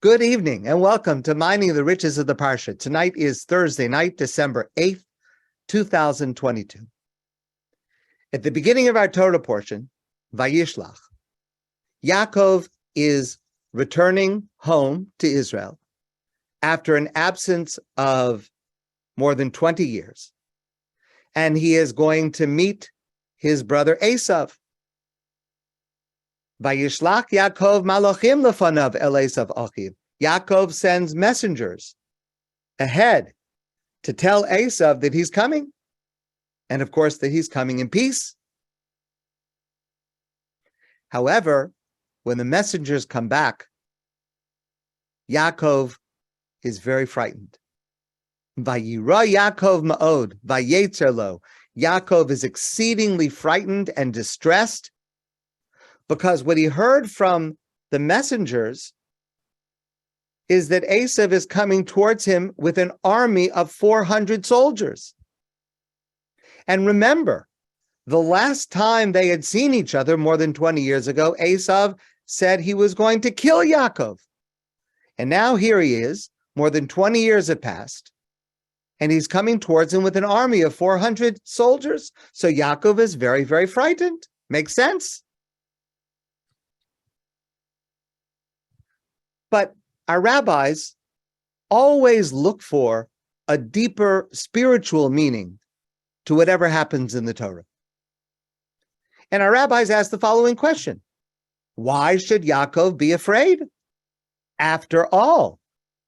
Good evening and welcome to Mining the Riches of the Parsha. Tonight is Thursday night, December 8th, 2022. At the beginning of our Torah portion, VaYishlach, Yaakov is returning home to Israel after an absence of more than 20 years. And he is going to meet his brother Esav. VaYishlach Yaakov malachim lefanav el Esav achiv. Yaakov sends messengers ahead to tell Esav that he's coming, and of course that he's coming in peace. However, when the messengers come back, Yaakov is very frightened. Vayira Yaakov ma'od, vayetzer lo. Yaakov is exceedingly frightened and distressed, because what he heard from the messengers is that Esav is coming towards him with an army of 400 soldiers. And remember, the last time they had seen each other more than 20 years ago, Esav said he was going to kill Yaakov. And now here he is, more than 20 years have passed, and he's coming towards him with an army of 400 soldiers. So Yaakov is very, very frightened. Makes sense? But our rabbis always look for a deeper spiritual meaning to whatever happens in the Torah. And our rabbis ask the following question: why should Yaakov be afraid? After all,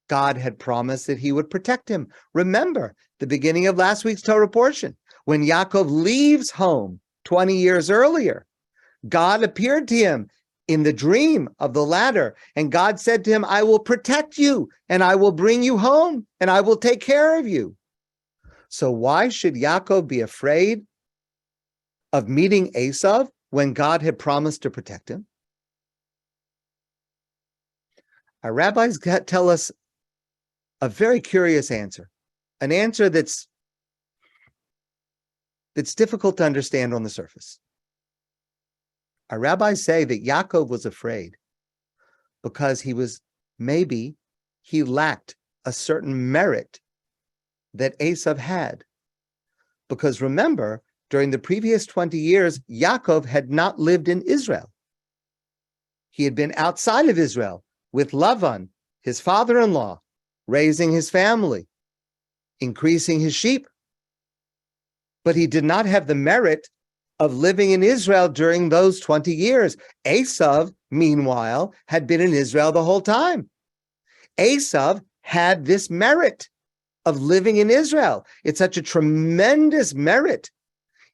God had promised that he would protect him. Remember the beginning of last week's Torah portion, when Yaakov leaves home 20 years earlier, God appeared to him in the dream of the ladder, and God said to him, I will protect you, and I will bring you home, and I will take care of you. So why should Yaakov be afraid of meeting Esav when God had promised to protect him? Our rabbis tell us a very curious answer, an answer that's difficult to understand on the surface. Our rabbis say that Yaakov was afraid because he lacked a certain merit that Esav had. Because remember, during the previous 20 years, Yaakov had not lived in Israel. He had been outside of Israel with Lavan, his father-in-law, raising his family, increasing his sheep. But he did not have the merit of living in Israel during those 20 years. Esav, meanwhile, had been in Israel the whole time. Esav had this merit of living in Israel. It's such a tremendous merit,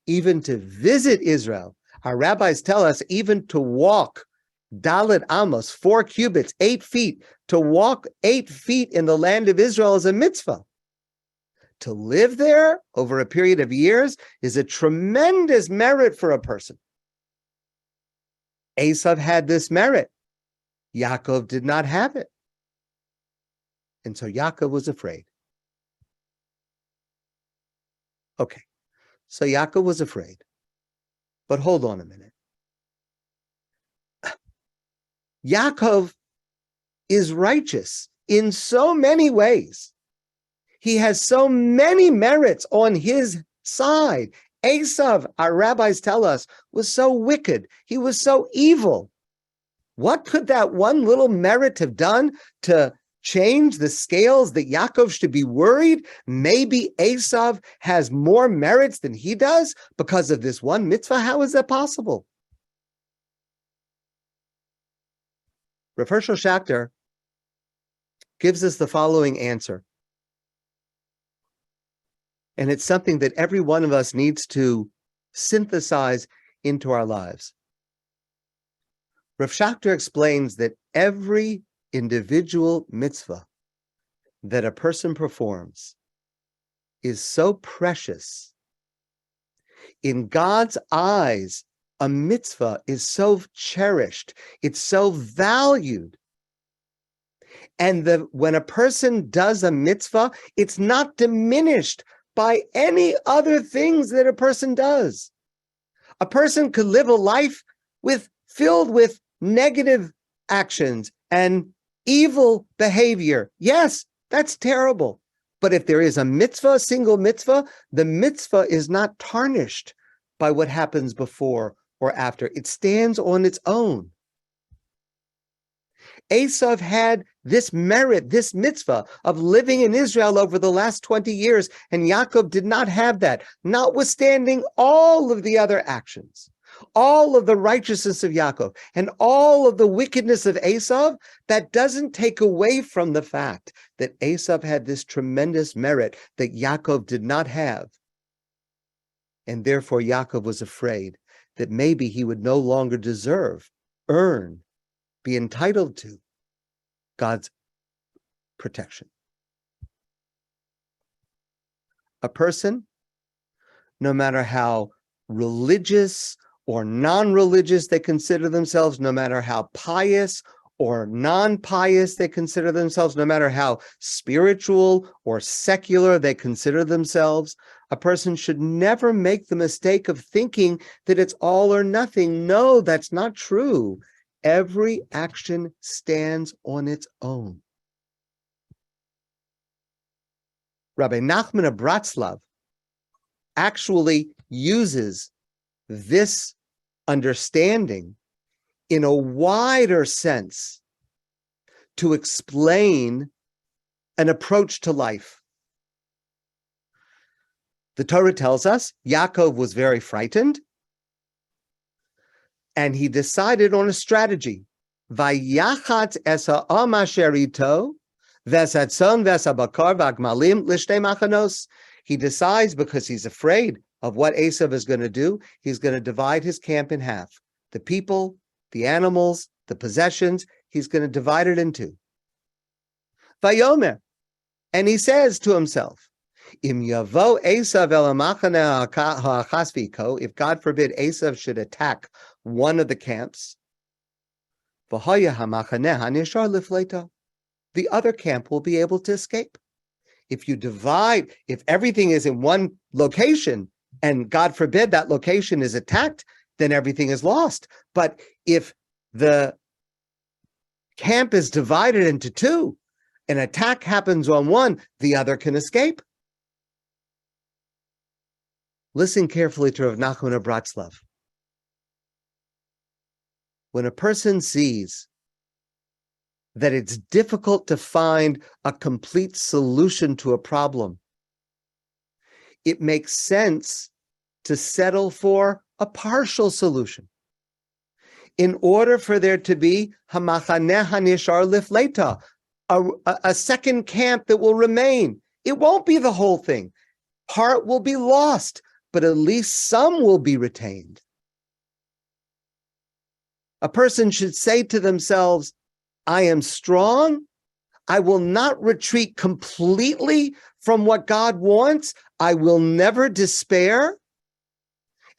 even to visit Israel. Our rabbis tell us even to walk Dalet Amos, 4 cubits, 8 feet, to walk 8 feet in the land of Israel is a mitzvah. To live there over a period of years is a tremendous merit for a person. Esav had this merit. Yaakov did not have it. And so Yaakov was afraid. Okay, so Yaakov was afraid. But hold on a minute. Yaakov is righteous in so many ways. He has so many merits on his side. Esav, our rabbis tell us, was so wicked. He was so evil. What could that one little merit have done to change the scales that Yaakov should be worried? Maybe Esav has more merits than he does because of this one mitzvah. How is that possible? Rav Hershel Schachter gives us the following answer. And it's something that every one of us needs to synthesize into our lives. Rav Schachter explains that every individual mitzvah that a person performs is so precious. In God's eyes, a mitzvah is so cherished, it's so valued. And when a person does a mitzvah, it's not diminished by any other things that a person does. A person could live a life filled with negative actions and Evil behavior, yes, that's terrible. But if there is a mitzvah, a single mitzvah, the mitzvah is not tarnished by what happens before or after. It stands on its own. Esav had this merit, this mitzvah of living in Israel over the last 20 years, and Yaakov did not have that, notwithstanding all of the other actions, all of the righteousness of Yaakov, and all of the wickedness of Esav. That doesn't take away from the fact that Esav had this tremendous merit that Yaakov did not have. And therefore Yaakov was afraid that maybe he would no longer deserve, earn, be entitled to God's protection. A person, no matter how religious or non-religious they consider themselves, no matter how pious or non-pious they consider themselves, no matter how spiritual or secular they consider themselves, a person should never make the mistake of thinking that it's all or nothing. No, that's not true. Every action stands on its own. Rabbi Nachman of Bratslav actually uses this understanding in a wider sense to explain an approach to life. The Torah tells us Yaakov was very frightened, and he decided on a strategy. Vayachatz es ha'am asher ito ves hatzon ves habakar v'agmalim l'shtei machanos. He decides, because he's afraid of what Esav is going to do, he's going to divide his camp in half. The people, the animals, the possessions, he's going to divide it in two. Vayomer, and he says to himself, Im yavo Esav el hamachane ha'achas v'iko, if God forbid Esav should attack one of the camps, v'haya hamachane hanishar lifleita, the other camp will be able to escape. If you divide, if everything is in one location, and God forbid that location is attacked, then everything is lost. But if the camp is divided into two, an attack happens on one, the other can escape. Listen carefully to Rav Nachman of Bratslav. When a person sees that it's difficult to find a complete solution to a problem, it makes sense to settle for a partial solution in order for there to be hamachaneh hanishar lifleita, a second camp that will remain. It won't be the whole thing. Part will be lost, but at least some will be retained. A person should say to themselves, I am strong. I will not retreat completely from what God wants. I will never despair.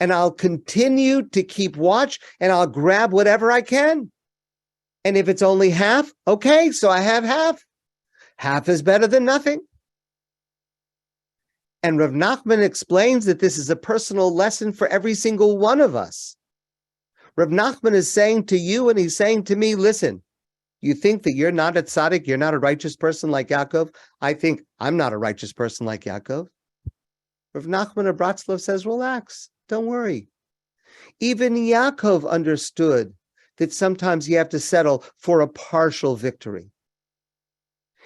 And I'll continue to keep watch, and I'll grab whatever I can. And if it's only half, okay, so I have half. Half is better than nothing. And Rav Nachman explains that this is a personal lesson for every single one of us. Rav Nachman is saying to you, and he's saying to me, listen, you think that you're not a tzaddik, you're not a righteous person like Yaakov? I think I'm not a righteous person like Yaakov. Rav Nachman of Bratslav says, relax, don't worry. Even Yaakov understood that sometimes you have to settle for a partial victory.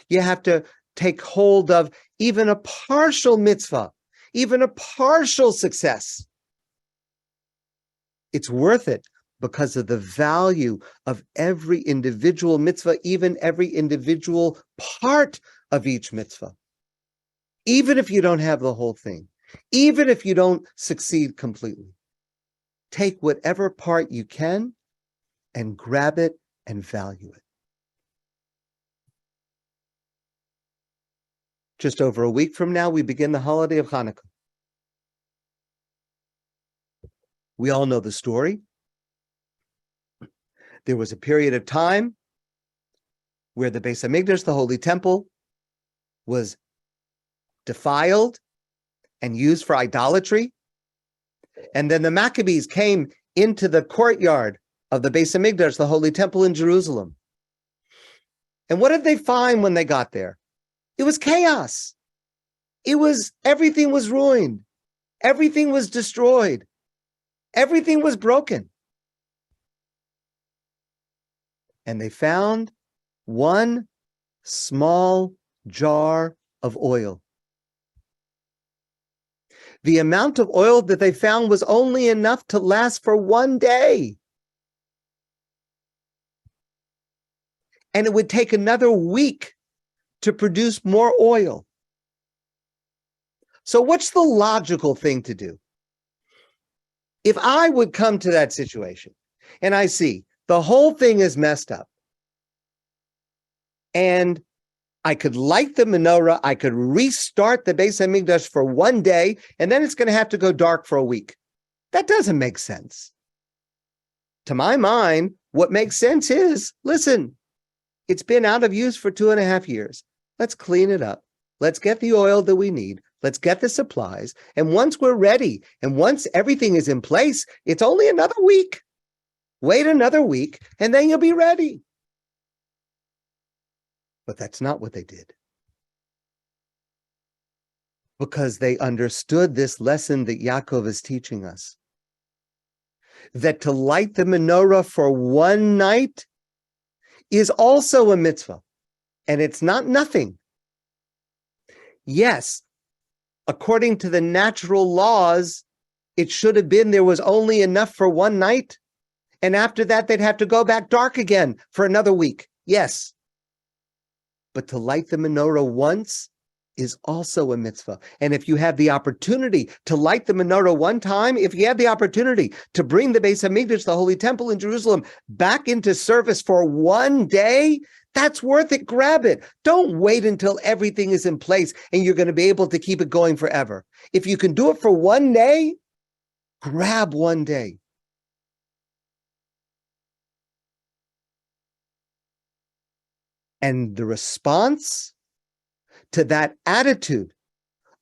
You have to take hold of even a partial mitzvah, even a partial success. It's worth it because of the value of every individual mitzvah, even every individual part of each mitzvah. Even if you don't have the whole thing, even if you don't succeed completely, take whatever part you can and grab it and value it. Just over a week from now, we begin the holiday of Chanukah. We all know the story. There was a period of time where the Beis Hamikdash, the Holy Temple, was defiled and used for idolatry. And then the Maccabees came into the courtyard of the Beis Hamikdash, the Holy Temple in Jerusalem. And what did they find when they got there? It was chaos. Everything was ruined. Everything was destroyed. Everything was broken. And they found one small jar of oil. The amount of oil that they found was only enough to last for one day. And it would take another week to produce more oil. So what's the logical thing to do? If I would come to that situation and I see the whole thing is messed up, and I could light the menorah, I could restart the Beis HaMikdash for one day, and then it's going to have to go dark for a week. That doesn't make sense. To my mind, what makes sense is, listen, it's been out of use for 2.5 years. Let's clean it up. Let's get the oil that we need. Let's get the supplies. And once we're ready, and once everything is in place, it's only another week. Wait another week, and then you'll be ready. But that's not what they did. Because they understood this lesson that Yaakov is teaching us. That to light the menorah for one night is also a mitzvah. And it's not nothing. Yes, according to the natural laws, it should have been there was only enough for one night. And after that, they'd have to go back dark again for another week. Yes. But to light the menorah once is also a mitzvah. And if you have the opportunity to light the menorah one time, if you have the opportunity to bring the Beis HaMikdash, the Holy Temple in Jerusalem, back into service for one day, that's worth it. Grab it. Don't wait until everything is in place and you're going to be able to keep it going forever. If you can do it for one day, grab one day. And the response to that attitude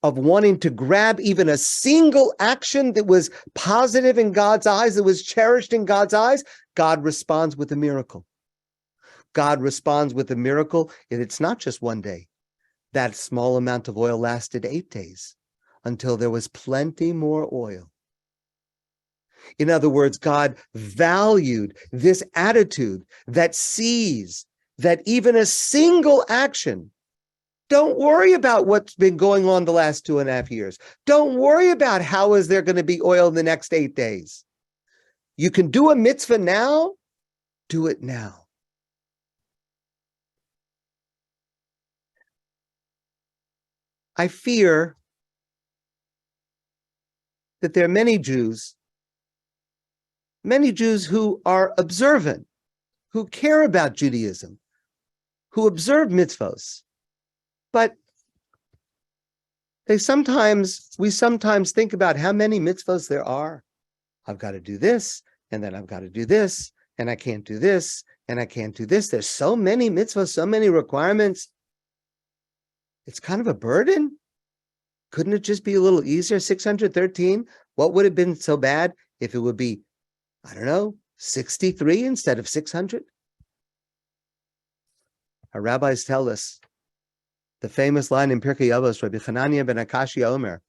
of wanting to grab even a single action that was positive in God's eyes, that was cherished in God's eyes, God responds with a miracle. God responds with a miracle, and it's not just one day. That small amount of oil lasted 8 days until there was plenty more oil. In other words, God valued this attitude that sees that even a single action, don't worry about what's been going on the last 2.5 years. Don't worry about how is there going to be oil in the next 8 days. You can do a mitzvah now, do it now. I fear that there are many Jews who are observant, who care about Judaism, who observe mitzvos, but we sometimes think about how many mitzvos there are. I've got to do this, and then I've got to do this, and I can't do this, and I can't do this. There's so many mitzvos, so many requirements. It's kind of a burden. Couldn't it just be a little easier? 613? What would have been so bad if it would be, 63 instead of 600? Our rabbis tell us the famous line in Pirkei Avos, Rabbi Hanania ben Akashia Omer.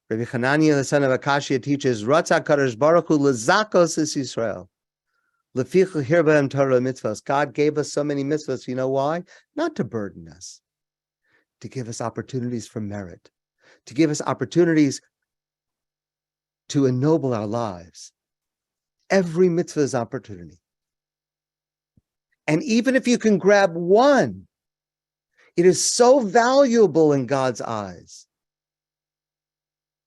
Rabbi Hanania, the son of Akashia, teaches, Ratzah Kadosh Baruch Hu lezakos es Yisrael. Lefichu hirbahem Torah mitzvos. God gave us so many mitzvos. You know why? Not to burden us, to give us opportunities for merit, to give us opportunities to ennoble our lives. Every mitzvah is opportunity. And even if you can grab one, it is so valuable in God's eyes.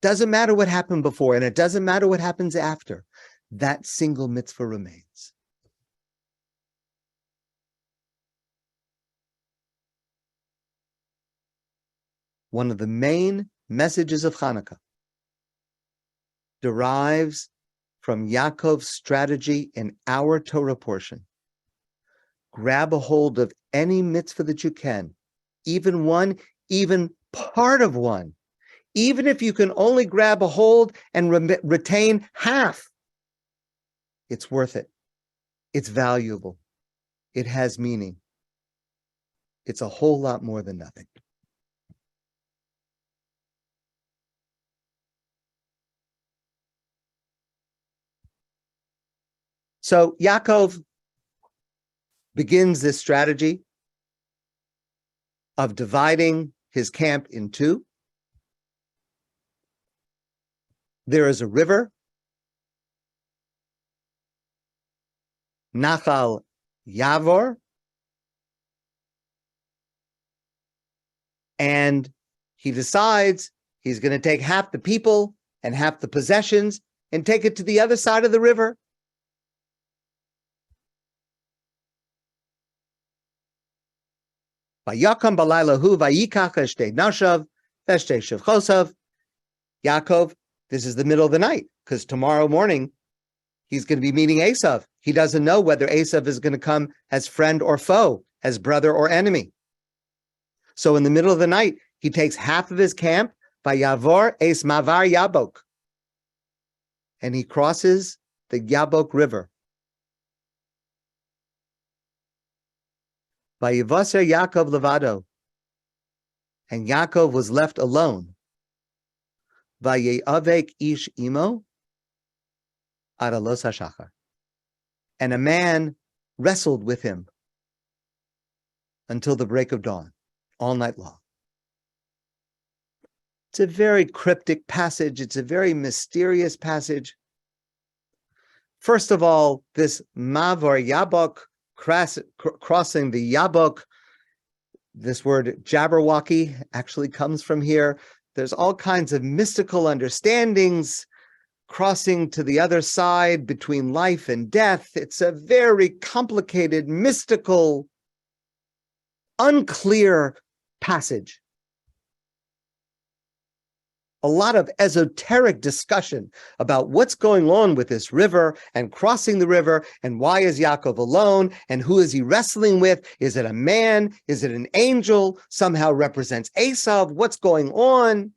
Doesn't matter what happened before, and it doesn't matter what happens after. That single mitzvah remains. One of the main messages of Chanukah derives from Yaakov's strategy in our Torah portion. Grab a hold of any mitzvah that you can, even one, even part of one. Even if you can only grab a hold and retain half, it's worth it. It's valuable. It has meaning. It's a whole lot more than nothing. So Yaakov begins this strategy of dividing his camp in two. There is a river, Nachal Yavor, and he decides he's going to take half the people and half the possessions and take it to the other side of the river. Vayakam balaylahu vayikach eshtei nashav veshtei shevchosav. Yaakov, this is the middle of the night, because tomorrow morning he's going to be meeting Esav. He doesn't know whether Esav is going to come as friend or foe, as brother or enemy. So in the middle of the night, he takes half of his camp, vayavor es mavar Yabok, and he crosses the Yabok River. Vayivaser Yaakov levado, and Yaakov was left alone. Vayeavek ish imo ad alos hashachar, and a man wrestled with him until the break of dawn, all night long. It's a very cryptic passage. It's a very mysterious passage. First of all, this Mavar Yabok, crossing the Yabok, this word Jabberwocky actually comes from here. There's all kinds of mystical understandings, crossing to the other side between life and death. It's a very complicated, mystical, unclear passage. A lot of esoteric discussion about what's going on with this river and crossing the river, and why is Yaakov alone, and who is he wrestling with? Is it a man? Is it an angel? Somehow represents Esav. What's going on?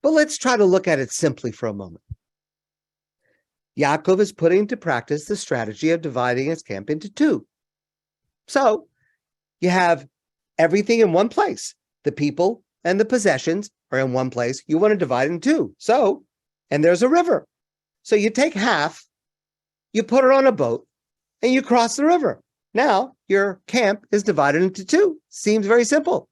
But let's try to look at it simply for a moment. Yaakov is putting into practice the strategy of dividing his camp into two. So you have everything in one place. The people and the possessions are in one place. You want to divide in two. So, and there's a river. So you take half, you put it on a boat, and you cross the river. Now your camp is divided into two. Seems very simple.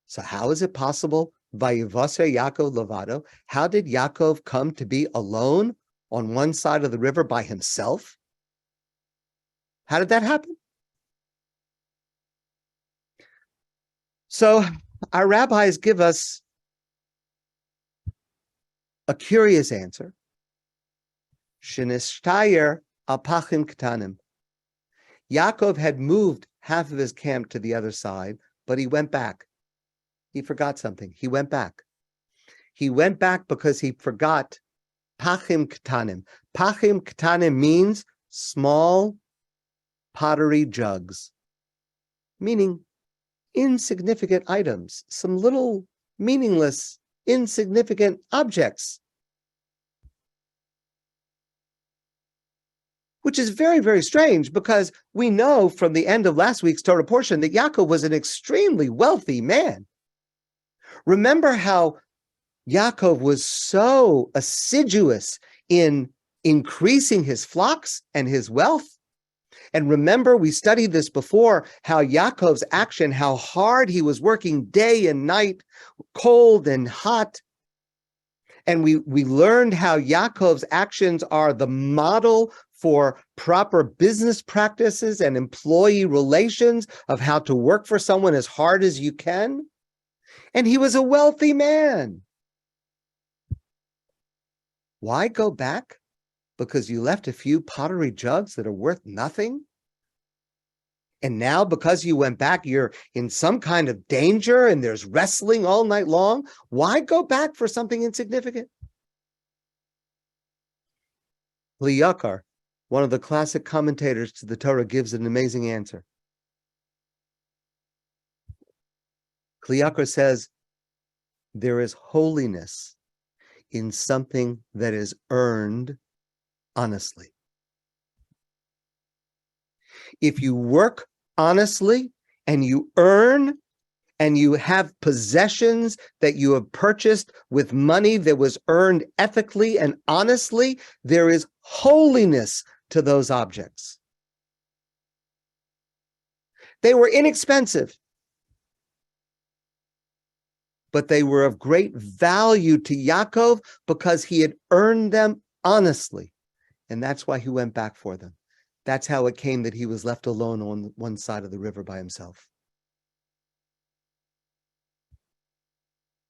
So how is it possible? Vayivaser Yaakov levado. How did Yaakov come to be alone on one side of the river by himself? How did that happen? So our rabbis give us a curious answer. Shenishtayer al pachim ketanim. Yaakov had moved half of his camp to the other side, but he went back. He forgot something. He went back. He went back because he forgot pachim ketanim. Pachim ketanim means small pottery jugs, meaning insignificant items, some little meaningless, insignificant objects. Which is very, very strange, because we know from the end of last week's Torah portion that Yaakov was an extremely wealthy man. Remember how Yaakov was so assiduous in increasing his flocks and his wealth? And remember, we studied this before, how Yaakov's action, how hard he was working day and night, cold and hot. And we learned how Yaakov's actions are the model for proper business practices and employee relations, of how to work for someone as hard as you can. And he was a wealthy man. Why go back? Because you left a few pottery jugs that are worth nothing? And now, because you went back, you're in some kind of danger and there's wrestling all night long? Why go back for something insignificant? Liyakar, one of the classic commentators to the Torah, gives an amazing answer. Kliyakar says, there is holiness in something that is earned honestly. If you work honestly and you earn and you have possessions that you have purchased with money that was earned ethically and honestly, there is holiness to those objects. They were inexpensive, but they were of great value to Yaakov because he had earned them honestly. And that's why he went back for them. That's how it came that he was left alone on one side of the river by himself.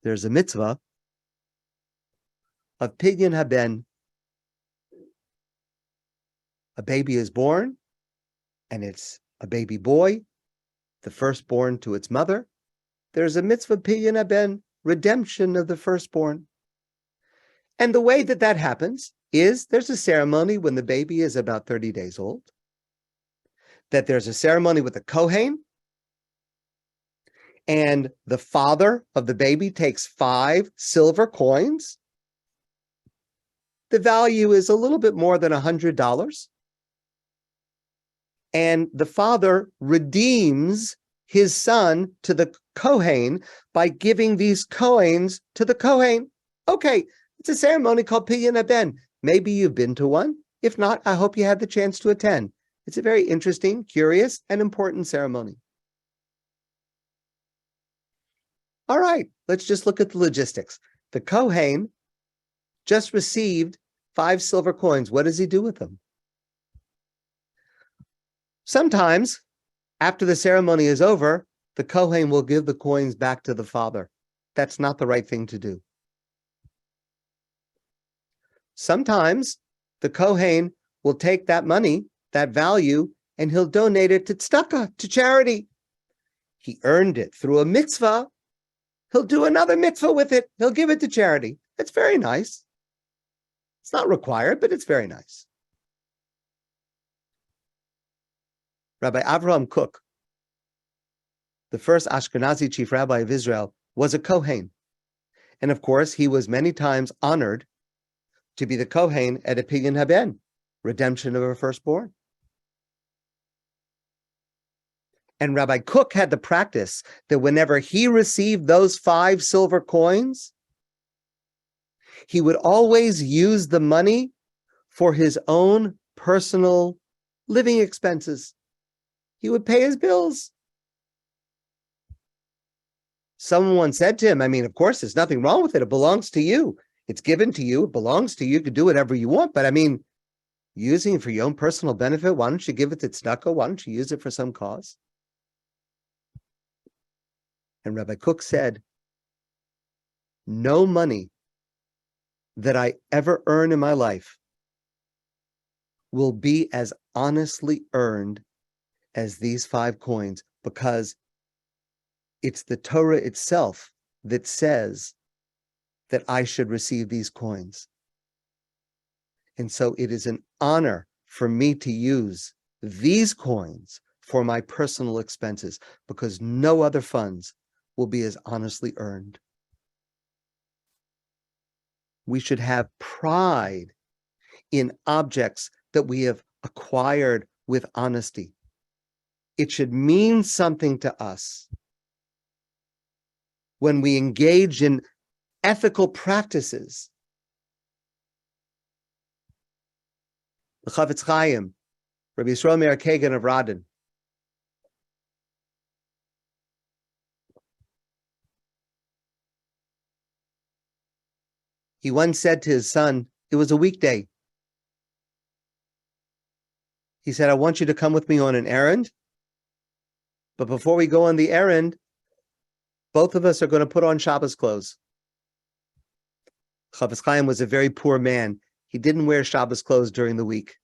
There's a mitzvah of Pidyon Haben. A baby is born, and it's a baby boy, the firstborn to its mother. There's a mitzvah Pidyon Haben, redemption of the firstborn. And the way that that happens is there's a ceremony when the baby is about 30 days old, that there's a ceremony with a Kohen, and the father of the baby takes 5 silver coins. The value is a little bit more than $100. And the father redeems his son to the Kohen by giving these coins to the Kohen. Okay, it's a ceremony called Pidyon Haben. Maybe you've been to one. If not, I hope you had the chance to attend. It's a very interesting, curious, and important ceremony. All right, let's just look at the logistics. The Kohen just received 5 silver coins. What does he do with them? Sometimes, after the ceremony is over, the Kohen will give the coins back to the father. That's not the right thing to do. Sometimes, the Kohen will take that money, that value, and he'll donate it to tzedakah, to charity. He earned it through a mitzvah. He'll do another mitzvah with it. He'll give it to charity. It's very nice. It's not required, but it's very nice. Rabbi Avraham Kook, the first Ashkenazi chief rabbi of Israel, was a Kohen. And of course, he was many times honored to be the Kohen at a Pidyon Haben, redemption of a firstborn. And Rabbi Kook had the practice that whenever he received those 5 silver coins, he would always use the money for his own personal living expenses. He would pay his bills. Someone said to him, I mean, of course, there's nothing wrong with it. It belongs to you. It's given to you. It belongs to you. You can do whatever you want. But I mean, using it for your own personal benefit, why don't you give it to tzedakah? Why don't you use it for some cause? And Rabbi Kook said, no money that I ever earn in my life will be as honestly earned as these 5 coins, because it's the Torah itself that says that I should receive these coins. And so it is an honor for me to use these coins for my personal expenses, because no other funds will be as honestly earned. We should have pride in objects that we have acquired with honesty. It should mean something to us when we engage in ethical practices. The Chavetz Chaim, Rabbi Yisrael Meir Kagan of Radin, he once said to his son, it was a weekday. He said, I want you to come with me on an errand. But before we go on the errand, both of us are going to put on Shabbos clothes. Chavetz Chaim was a very poor man. He didn't wear Shabbos clothes during the week.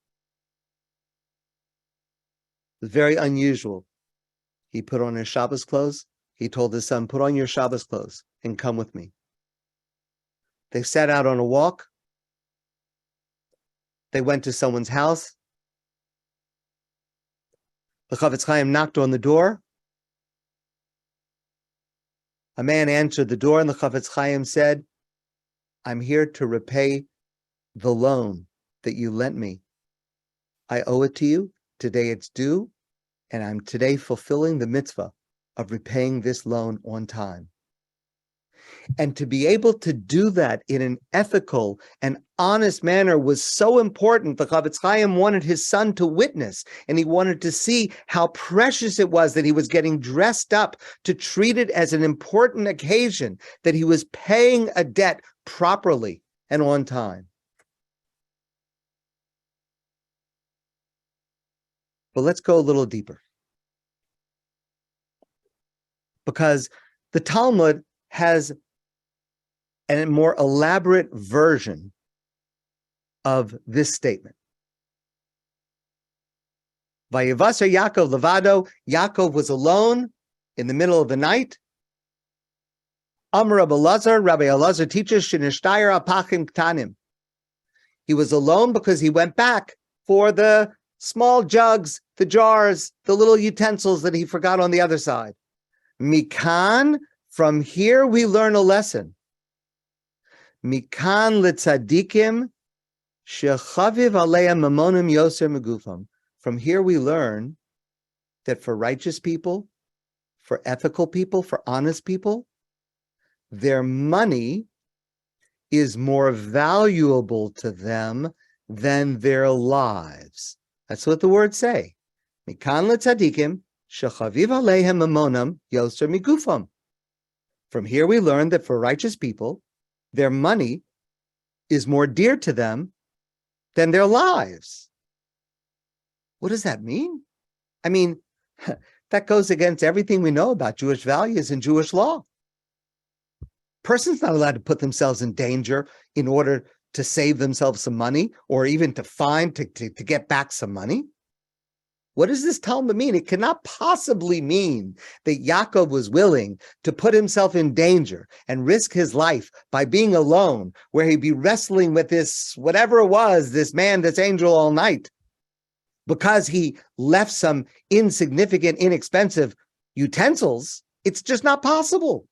It was very unusual. He put on his Shabbos clothes. He told his son, put on your Shabbos clothes and come with me. They set out on a walk. They went to someone's house. The Chavetz Chaim knocked on the door. A man answered the door, and the Chavetz Chaim said, I'm here to repay the loan that you lent me. I owe it to you. Today it's due. And I'm today fulfilling the mitzvah of repaying this loan on time. And to be able to do that in an ethical and honest manner was so important. The Chavetz Chaim wanted his son to witness, and he wanted to see how precious it was that he was getting dressed up to treat it as an important occasion, that he was paying a debt properly and on time. But let's go a little deeper. Because the Talmud has a more elaborate version of this statement. Vayivasar Yaakov levado, Yaakov was alone in the middle of the night. Amar Rabbi Elazar teaches, Shinishtayer apachim ktanim. He was alone because he went back for the small jugs, the jars, the little utensils that he forgot on the other side. Mikan, from here we learn a lesson. Mikan litzadikim shechaviv aleim mamonim yoser megufam. From here we learn that for righteous people, for ethical people, for honest people, their money is more valuable to them than their lives. That's what the words say. Mikan litzadikim shechaviv aleim mamonim yoser megufam. From here we learn that for righteous people, their money is more dear to them than their lives. What does that mean? I mean, that goes against everything we know about Jewish values and Jewish law. Person's not allowed to put themselves in danger in order to save themselves some money or even to get back some money. What does this Talmud mean? It cannot possibly mean that Yaakov was willing to put himself in danger and risk his life by being alone, where he'd be wrestling with this, whatever it was, this man, this angel all night, because he left some insignificant, inexpensive utensils. It's just not possible.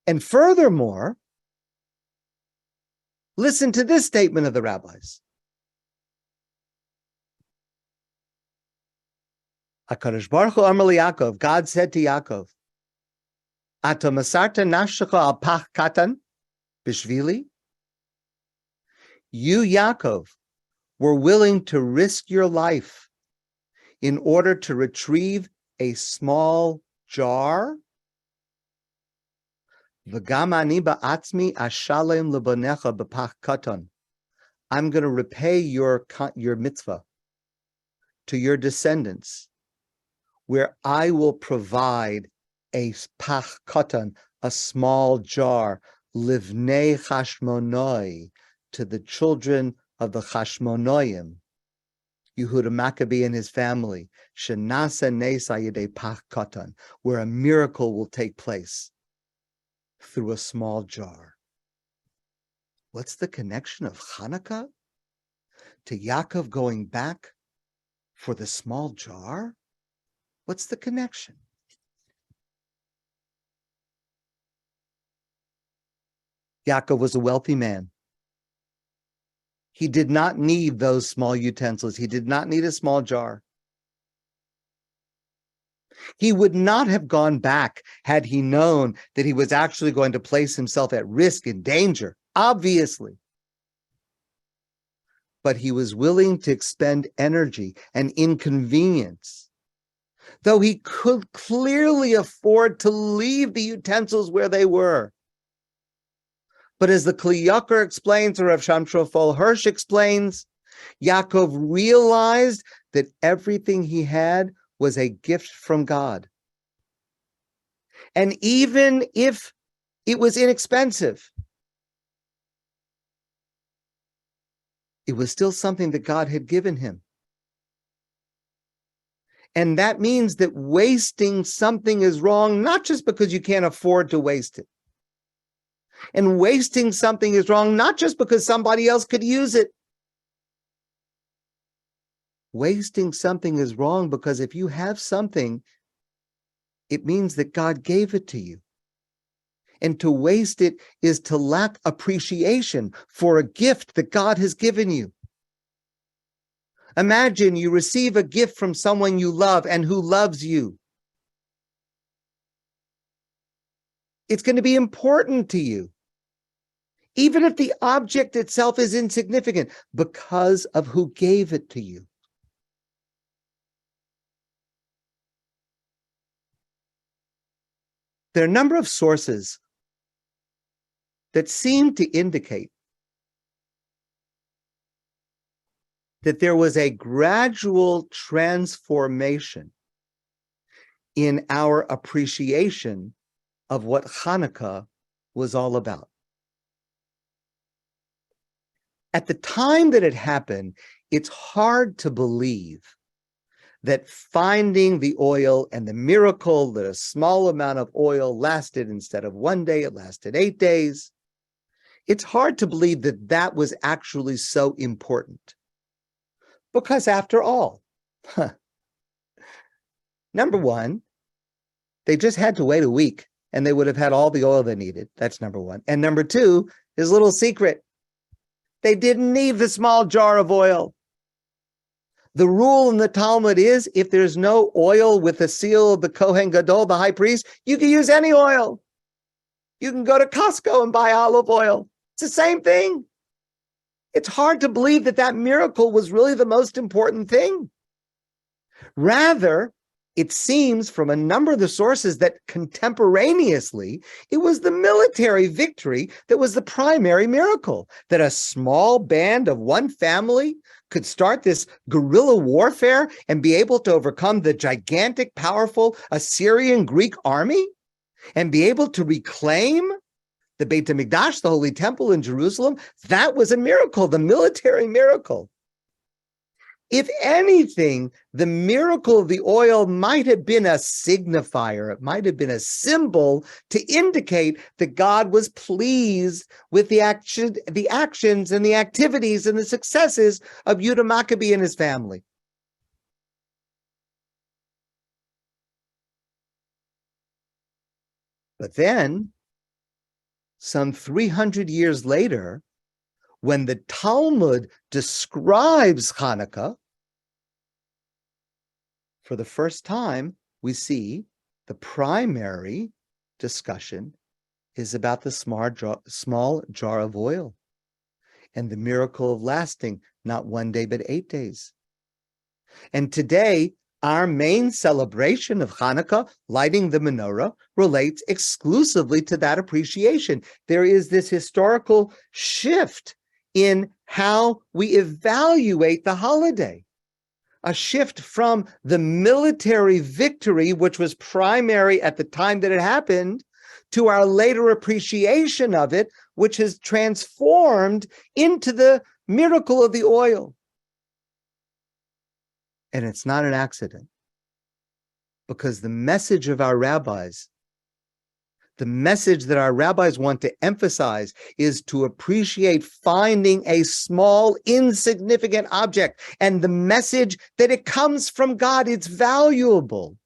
And furthermore, listen to this statement of the rabbis. HaKadosh Baruch Hu Amar Yaakov, God said to Yaakov, Ata masarta nafshecha al pach katan bishvili. You, Yaakov, were willing to risk your life in order to retrieve a small jar. V'gam ani ba'atzmi ashalem lebanecha b'pach katan. I'm going to repay your mitzvah to your descendants, where I will provide a pach katan, a small jar, livnei chashmonoi, to the children of the Chashmonoim, Yehuda Maccabee and his family, shenasa nes ayidei pach katan, where a miracle will take place through a small jar. What's the connection of Chanukah to Yaakov going back for the small jar? What's the connection? Yaakov was a wealthy man. He did not need those small utensils. He did not need a small jar. He would not have gone back had he known that he was actually going to place himself at risk and danger, obviously. But he was willing to expend energy and inconvenience, though he could clearly afford to leave the utensils where they were. But as the Kli Yakar explains, or Rav Shamshofol Hirsch explains, Yaakov realized that everything he had was a gift from God. And even if it was inexpensive, it was still something that God had given him. And that means that wasting something is wrong, not just because you can't afford to waste it. And wasting something is wrong, not just because somebody else could use it. Wasting something is wrong because if you have something, it means that God gave it to you. And to waste it is to lack appreciation for a gift that God has given you. Imagine you receive a gift from someone you love and who loves you. It's going to be important to you, even if the object itself is insignificant, because of who gave it to you. There are a number of sources that seem to indicate that there was a gradual transformation in our appreciation of what Chanukah was all about. At the time that it happened, it's hard to believe that finding the oil and the miracle that a small amount of oil lasted, instead of 1 day, it lasted 8 days. It's hard to believe that that was actually so important. Because after all, number one, they just had to wait a week and they would have had all the oil they needed. That's number one. And number two, his little secret, they didn't need the small jar of oil. The rule in the Talmud is, if there's no oil with the seal of the Kohen Gadol, the high priest, you can use any oil. You can go to Costco and buy olive oil. It's the same thing. It's hard to believe that that miracle was really the most important thing. Rather, it seems from a number of the sources that contemporaneously, it was the military victory that was the primary miracle, that a small band of one family could start this guerrilla warfare and be able to overcome the gigantic, powerful Assyrian Greek army and be able to reclaim the Beit HaMikdash, the Holy Temple in Jerusalem. That was a miracle, the military miracle. If anything, the miracle of the oil might have been a signifier. It might have been a symbol to indicate that God was pleased with the actions and the activities and the successes of Yehuda Maccabee and his family. But then, some 300 years later, when the Talmud describes Chanukah, for the first time, we see the primary discussion is about the small jar of oil and the miracle of lasting not 1 day, but 8 days. And today, our main celebration of Chanukah, lighting the menorah, relates exclusively to that appreciation. There is this historical shift in how we evaluate the holiday, a shift from the military victory, which was primary at the time that it happened, to our later appreciation of it, which has transformed into the miracle of the oil. And it's not an accident, because the message of our rabbis, the message that our rabbis want to emphasize, is to appreciate finding a small, insignificant object, and the message that it comes from God. It's valuable.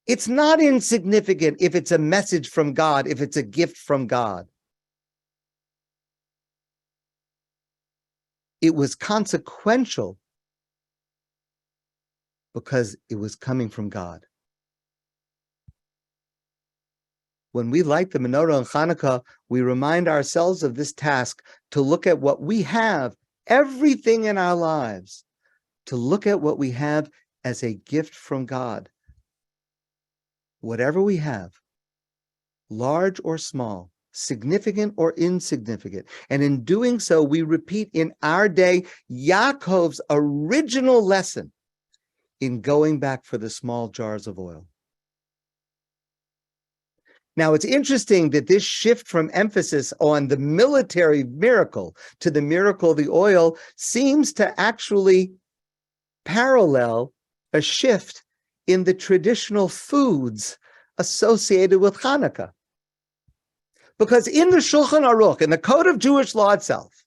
It's not insignificant if it's a message from God, if it's a gift from God. It was consequential because it was coming from God. When we light the menorah on Chanukah, we remind ourselves of this task to look at what we have, everything in our lives, to look at what we have as a gift from God. Whatever we have, large or small, significant or insignificant. And in doing so, we repeat in our day Yaakov's original lesson in going back for the small jars of oil. Now, it's interesting that this shift from emphasis on the military miracle to the miracle of the oil seems to actually parallel a shift in the traditional foods associated with Chanukah. Because in the Shulchan Aruch, in the Code of Jewish Law itself,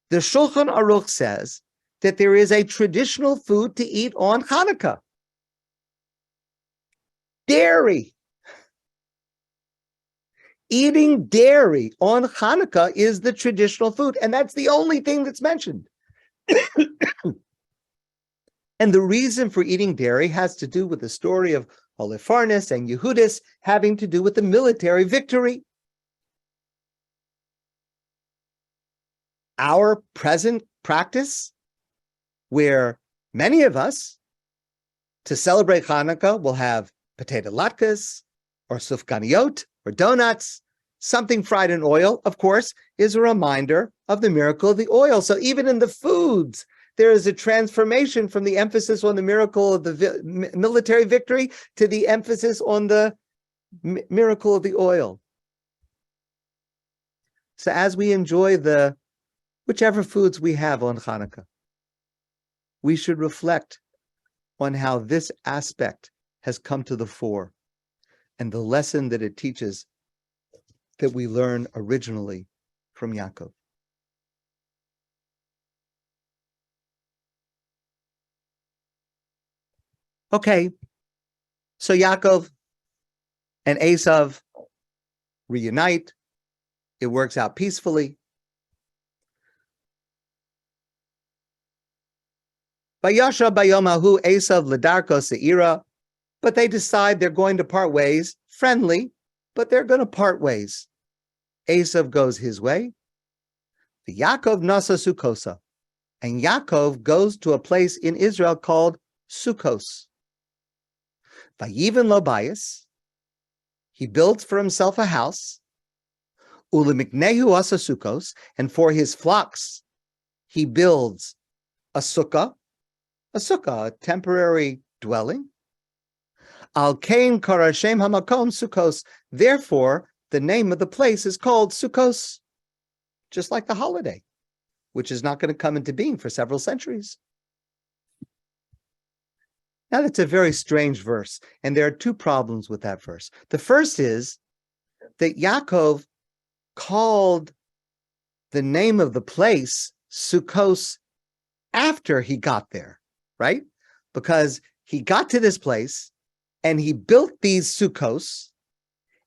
the Shulchan Aruch says that there is a traditional food to eat on Chanukah: dairy. Eating dairy on Chanukah is the traditional food, and that's the only thing that's mentioned. And the reason for eating dairy has to do with the story of Holofernes and Yehudis having to do with the military victory. Our present practice, where many of us, to celebrate Chanukah, will have potato latkes or sufganiyot or donuts, something fried in oil, of course, is a reminder of the miracle of the oil. So even in the foods, there is a transformation from the emphasis on the miracle of the military victory to the emphasis on the miracle of the oil. So as we enjoy the whichever foods we have on Chanukah, we should reflect on how this aspect has come to the fore and the lesson that it teaches that we learn originally from Yaakov. Okay, so Yaakov and Esav reunite. It works out peacefully. Vayasha bayomahu Esav ledarko seira, but they decide they're going to part ways, friendly, but they're going to part ways. Esav goes his way. The Yaakov nasa Sukkosa, and Yaakov goes to a place in Israel called Sukkos. Vayiven lo bayis, he builds for himself a house. Ulemiknehu asa Sukkos, and for his flocks he builds a sukkah, a temporary dwelling. Al kain karashem hamakom Sukkos, therefore the name of the place is called Sukkos, just like the holiday, which is not going to come into being for several centuries. Now, that's a very strange verse, and there are two problems with that verse. The first is that Yaakov called the name of the place Sukkos after he got there, right? Because he got to this place, and he built these Sukkos,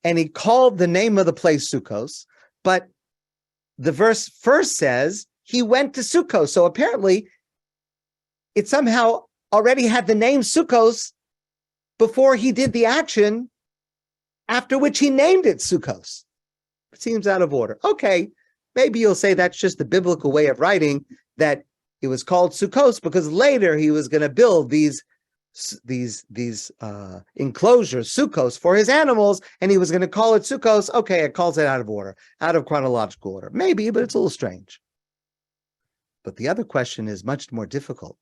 and he called the name of the place Sukkos, but the verse first says he went to Sukkos. So apparently, it somehow already had the name Sukkos before he did the action, after which he named it Sukkos. It seems out of order. Okay, maybe you'll say that's just the biblical way of writing, that it was called Sukkos because later he was going to build these enclosures, Sukkos, for his animals, and he was going to call it Sukkos. Okay, it calls it out of order, out of chronological order. Maybe, but it's a little strange. But the other question is much more difficult.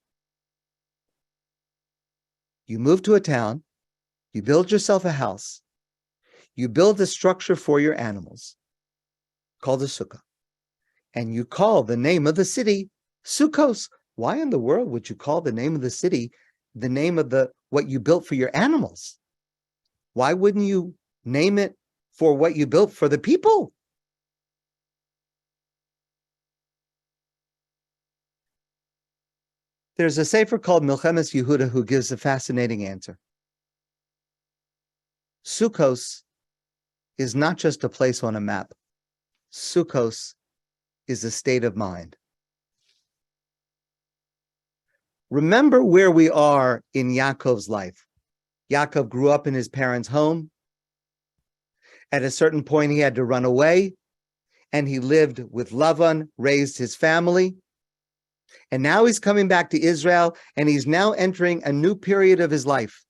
You move to a town, you build yourself a house, you build a structure for your animals called a sukkah, and you call the name of the city Sukkos. Why in the world would you call the name of the city the name of what you built for your animals? Why wouldn't you name it for what you built for the people? There's a sefer called Milchemes Yehuda who gives a fascinating answer. Sukkos is not just a place on a map. Sukkos is a state of mind. Remember where we are in Yaakov's life. Yaakov grew up in his parents' home. At a certain point, he had to run away, and he lived with Lavan, raised his family. And now he's coming back to Israel, and he's now entering a new period of his life.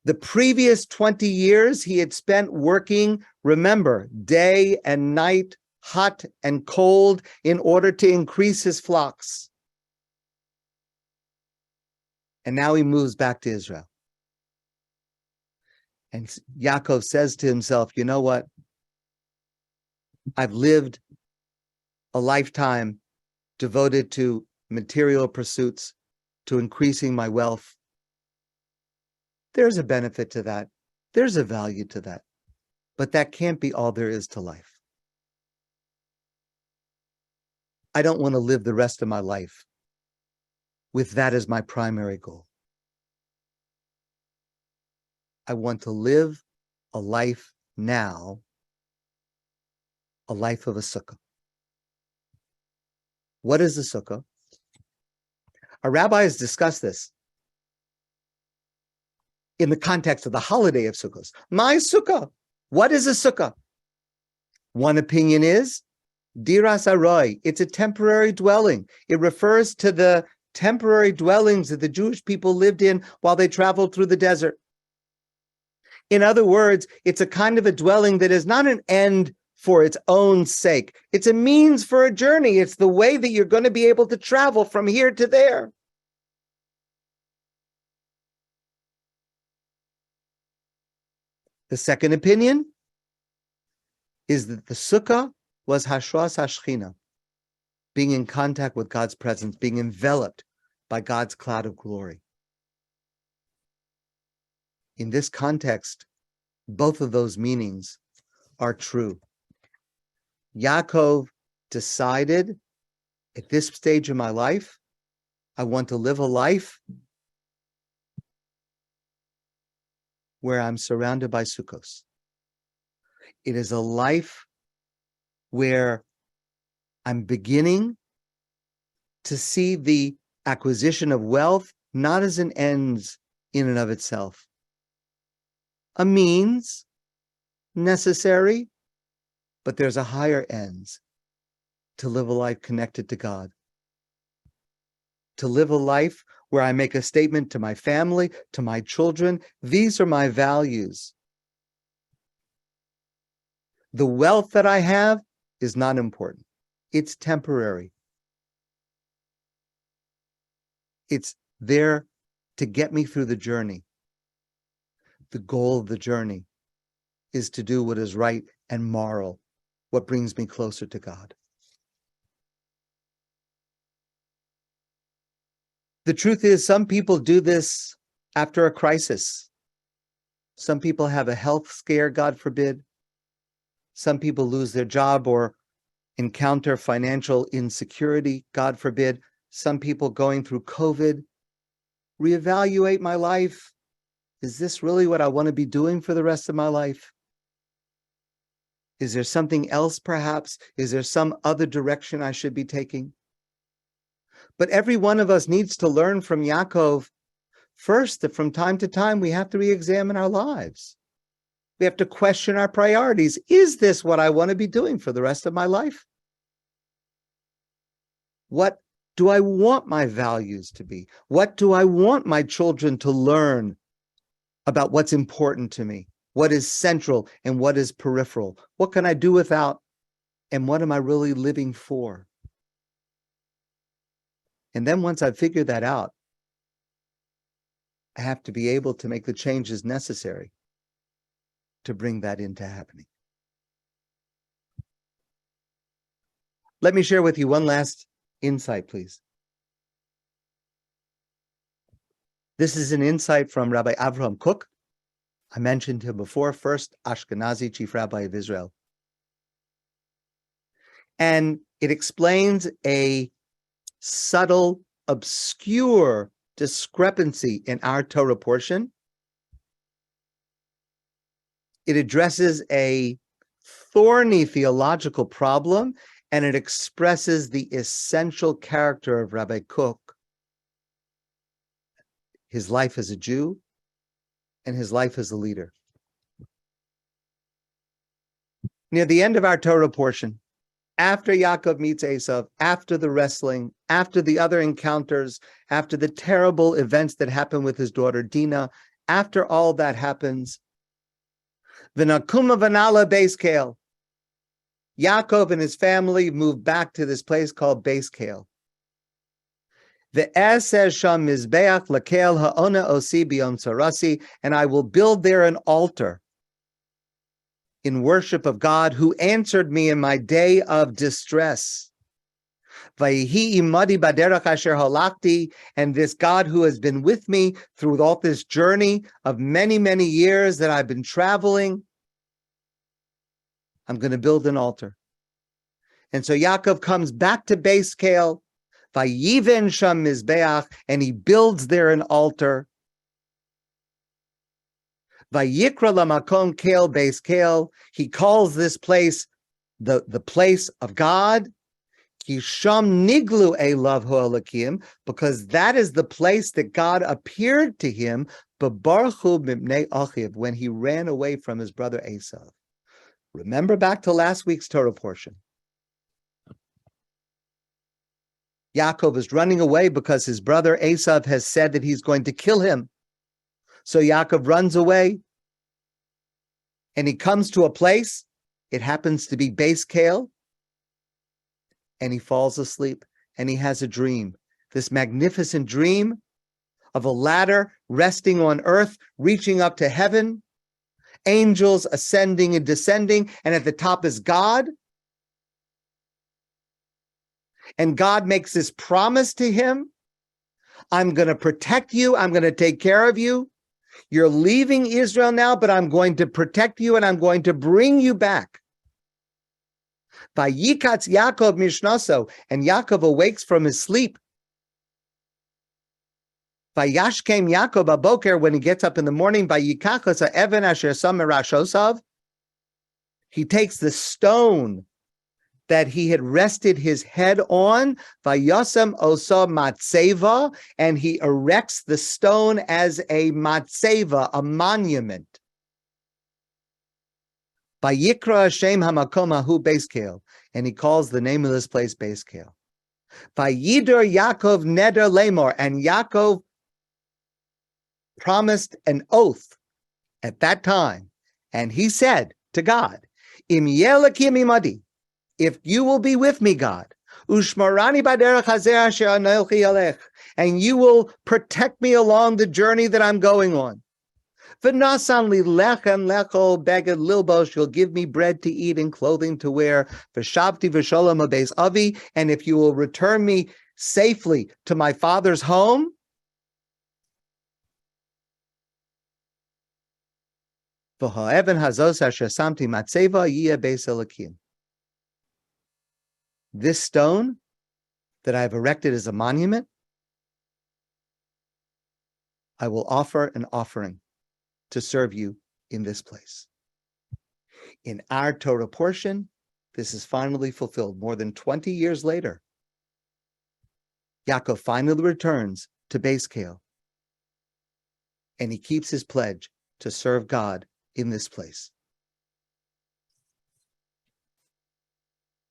The previous 20 years he had spent working, remember, day and night, hot and cold, in order to increase his flocks. And now he moves back to Israel. And Yaakov says to himself, you know what? I've lived a lifetime devoted to material pursuits, to increasing my wealth. There's a benefit to that. There's a value to that. But that can't be all there is to life. I don't want to live the rest of my life with that as my primary goal. I want to live a life now, a life of a sukkah. What is a sukkah? Our rabbis discuss this in the context of the holiday of Sukkot. My sukkah. What is a sukkah? One opinion is diras aroi. It's a temporary dwelling. It refers to the temporary dwellings that the Jewish people lived in while they traveled through the desert. In other words, it's a kind of a dwelling that is not an end for its own sake. It's a means for a journey. It's the way that you're going to be able to travel from here to there. The second opinion is that the sukkah was hashras hashchina, being in contact with God's presence, being enveloped by God's cloud of glory. In this context, both of those meanings are true. Yaakov decided, at this stage of my life, I want to live a life where I'm surrounded by sukkos. It is a life where I'm beginning to see the acquisition of wealth not as an end in and of itself, a means necessary, but there's a higher end to live a life connected to God, to live a life where I make a statement to my family, to my children. These are my values. The wealth that I have is not important. It's temporary. It's there to get me through the journey. The goal of the journey is to do what is right and moral, what brings me closer to God. The truth is, some people do this after a crisis. Some people have a health scare, God forbid. Some people lose their job or encounter financial insecurity, God forbid. Some people going through COVID. Reevaluate my life. Is this really what I want to be doing for the rest of my life? Is there something else, perhaps? Is there some other direction I should be taking? But every one of us needs to learn from Yaakov, first, that from time to time we have to re-examine our lives. We have to question our priorities. Is this what I want to be doing for the rest of my life? What do I want my values to be? What do I want my children to learn about what's important to me? What is central and what is peripheral? What can I do without? And what am I really living for? And then once I've figured that out, I have to be able to make the changes necessary to bring that into happening. Let me share with you one last insight, please. This is an insight from Rabbi Avraham Kook. I mentioned him before, first Ashkenazi chief rabbi of Israel. And it explains a subtle, obscure discrepancy in our Torah portion. It addresses a thorny theological problem, and it expresses the essential character of Rabbi Kook, his life as a Jew and his life as a leader. Near the end of our Torah portion, after Yaakov meets Esav, after the wrestling, after the other encounters, after the terrible events that happen with his daughter Dinah, after all that happens, V'nakuma v'nala Beis Kale. Yaakov and his family moved back to this place called Beis Kale. Ve'eseh sham mizbeach lakel ha'ona osi b'yom tzarasi, and I will build there an altar in worship of God who answered me in my day of distress. Vayihi imadi baderach asher halakti, and this God who has been with me through all this journey of many, many years that I've been traveling, I'm going to build an altar. And so Yaakov comes back to Beis Kale, vayiven sham mizbeach, and he builds there an altar. Vayikra lamakom Kale Beis Kale. He calls this place the place of God. Hisham niglu elav ho'alakim, because that is the place that God appeared to him, bebarchu mibnei achiv, when he ran away from his brother Esav. Remember back to last week's Torah portion. Yaakov is running away because his brother Esav has said that he's going to kill him. So Yaakov runs away, and he comes to a place. It happens to be Beis Kale, and he falls asleep, and he has a dream, this magnificent dream of a ladder resting on earth, reaching up to heaven, angels ascending and descending, and at the top is God. And God makes this promise to him: I'm going to protect you, I'm going to take care of you. You're leaving Israel now, but I'm going to protect you and I'm going to bring you back. Vayikatz Yaakov mishnaso, and Yaakov awakes from his sleep. Vayashkem Yaakov aboker, when he gets up in the morning, vayikachas ha'even asher sam merashosav, he takes the stone that he had rested his head on, vayasam osa matzeva, and he erects the stone as a matzeva, a monument. Vayikra Hashem hamakom hahu Beis Kale, and he calls the name of this place Beis Kale. Vayider Yaakov neder lemor, and Yaakov promised an oath at that time, and he said to God, Im yelakim imadi, if you will be with me, God, ushmarani baderech hazer asher anochi alech, and you will protect me along the journey that I'm going on. V'nasan li lechem lechol beged lilbosh, you'll give me bread to eat and clothing to wear. V'shavti v'sholom abeis avi, and if you will return me safely to my father's home, v'ha'even hazos asher samti matzeva yiyeh beis elokim. This stone that I have erected as a monument, I will offer an offering to serve you in this place. In our Torah portion, this is finally fulfilled. More than 20 years later, Yaakov finally returns to Beis Kale, and he keeps his pledge to serve God in this place.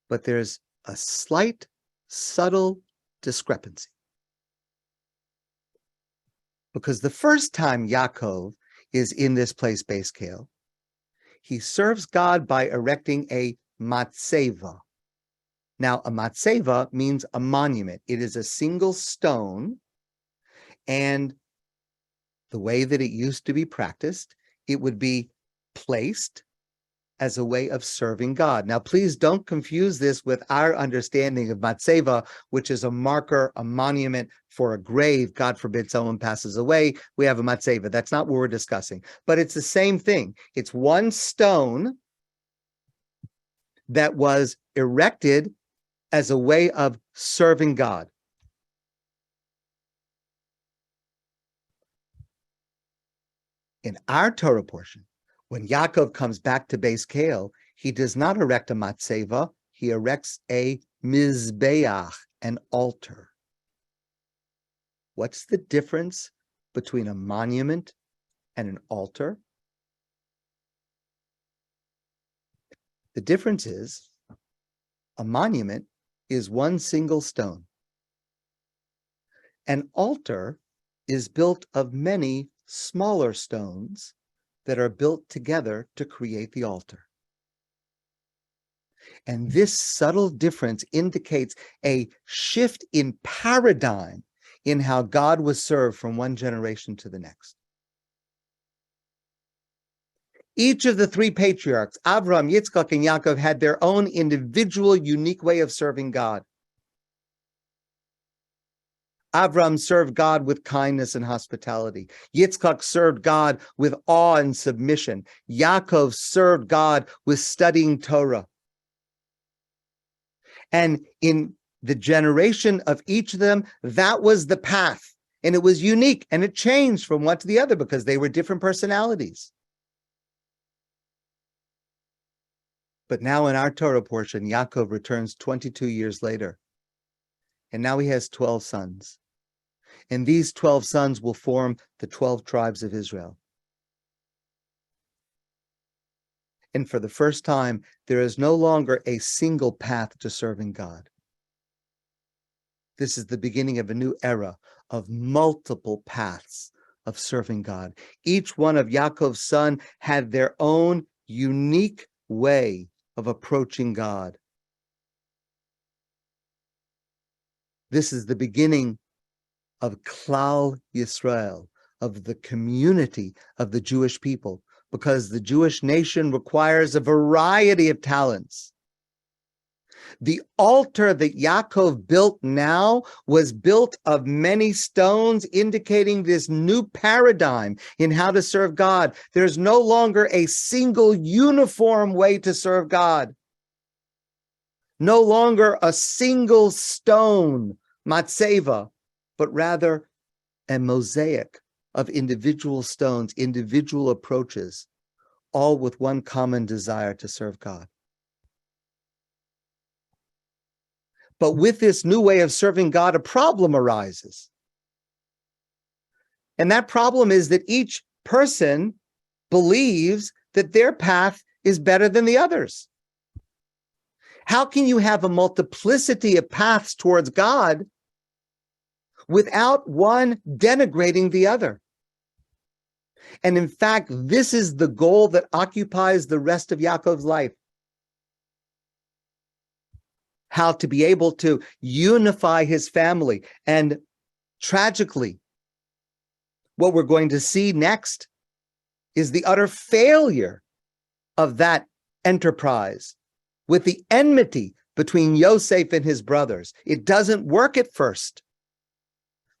But there's a slight, subtle discrepancy. Because the first time Yaakov is in this place, Beis Kale, he serves God by erecting a matzeva. Now, a matzeva means a monument. It is a single stone, and the way that it used to be practiced, it would be placed as a way of serving God. Now, please don't confuse this with our understanding of matzeva, which is a marker, a monument for a grave. God forbid someone passes away, we have a matzeva. That's not what we're discussing. But it's the same thing. It's one stone that was erected as a way of serving God. In our Torah portion, when Yaakov comes back to Beis Kale, he does not erect a matzeva, he erects a mizbeach, an altar. What's the difference between a monument and an altar? The difference is a monument is one single stone. An altar is built of many smaller stones that are built together to create the altar. And this subtle difference indicates a shift in paradigm in how God was served from one generation to the next. Each of the three patriarchs, Avraham, Yitzchak, and Yaakov, had their own individual, unique way of serving God. Avraham served God with kindness and hospitality. Yitzchak served God with awe and submission. Yaakov served God with studying Torah. And in the generation of each of them, that was the path. And it was unique, and it changed from one to the other because they were different personalities. But now in our Torah portion, Yaakov returns 22 years later And now he has 12 sons. And these 12 sons will form the 12 tribes of Israel. And for the first time, there is no longer a single path to serving God. This is the beginning of a new era of multiple paths of serving God. Each one of Yaakov's sons had their own unique way of approaching God. This is the beginning of Klal Yisrael, of the community of the Jewish people, because the Jewish nation requires a variety of talents. The altar that Yaakov built now was built of many stones, indicating this new paradigm in how to serve God. There's no longer a single uniform way to serve God. No longer a single stone, matzeva, but rather a mosaic of individual stones, individual approaches, all with one common desire to serve God. But with this new way of serving God, a problem arises. And that problem is that each person believes that their path is better than the others. How can you have a multiplicity of paths towards God without one denigrating the other? And in fact, this is the goal that occupies the rest of Yaakov's life. How to be able to unify his family. And tragically, what we're going to see next is the utter failure of that enterprise with the enmity between Yosef and his brothers. It doesn't work at first.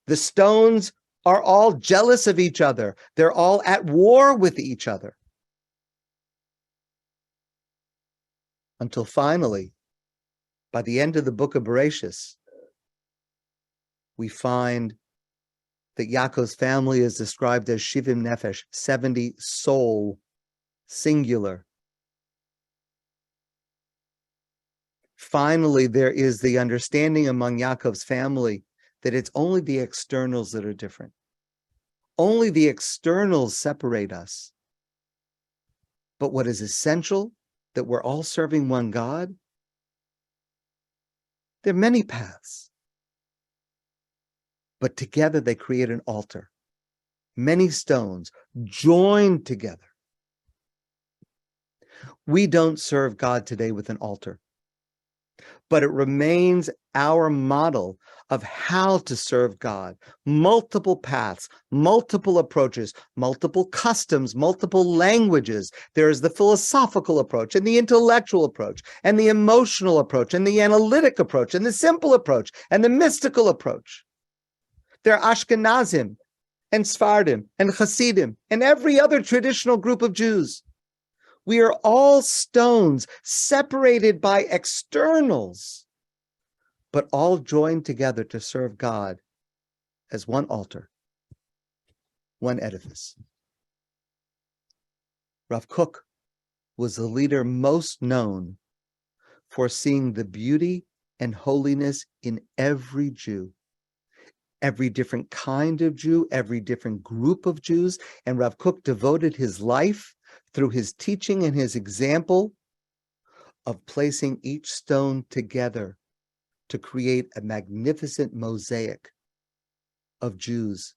The stones are all jealous of each other. They're all at war with each other. Until finally, by the end of the book of Bereshis, we find that Yaakov's family is described as Shivim Nefesh, 70 soul, singular. Finally, there is the understanding among Yaakov's family that it's only the externals that are different. Only the externals separate us. But what is essential, that we're all serving one God, there are many paths, but together they create an altar. Many stones joined together. We don't serve God today with an altar, but it remains our model of how to serve God. Multiple paths, multiple approaches, multiple customs, multiple languages. There is the philosophical approach and the intellectual approach and the emotional approach and the analytic approach and the simple approach and the mystical approach. There are Ashkenazim and Sfardim and Hasidim and every other traditional group of Jews. We are all stones separated by externals, but all joined together to serve God as one altar, one edifice. Rav Kook was the leader most known for seeing the beauty and holiness in every Jew, every different kind of Jew, every different group of Jews, and Rav Kook devoted his life through his teaching and his example of placing each stone together to create a magnificent mosaic of Jews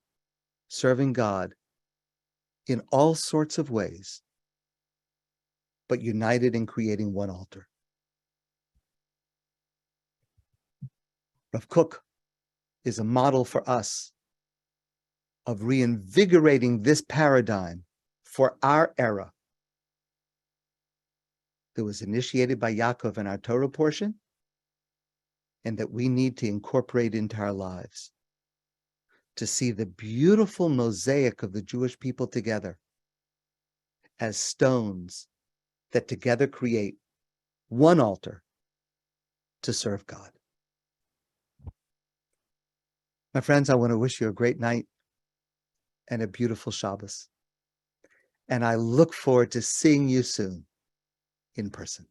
serving God in all sorts of ways, but united in creating one altar. Rav Kook is a model for us of reinvigorating this paradigm for our era that was initiated by Yaakov in our Torah portion and that we need to incorporate into our lives to see the beautiful mosaic of the Jewish people together as stones that together create one altar to serve God. My friends, I want to wish you a great night and a beautiful Shabbos. And I look forward to seeing you soon in person.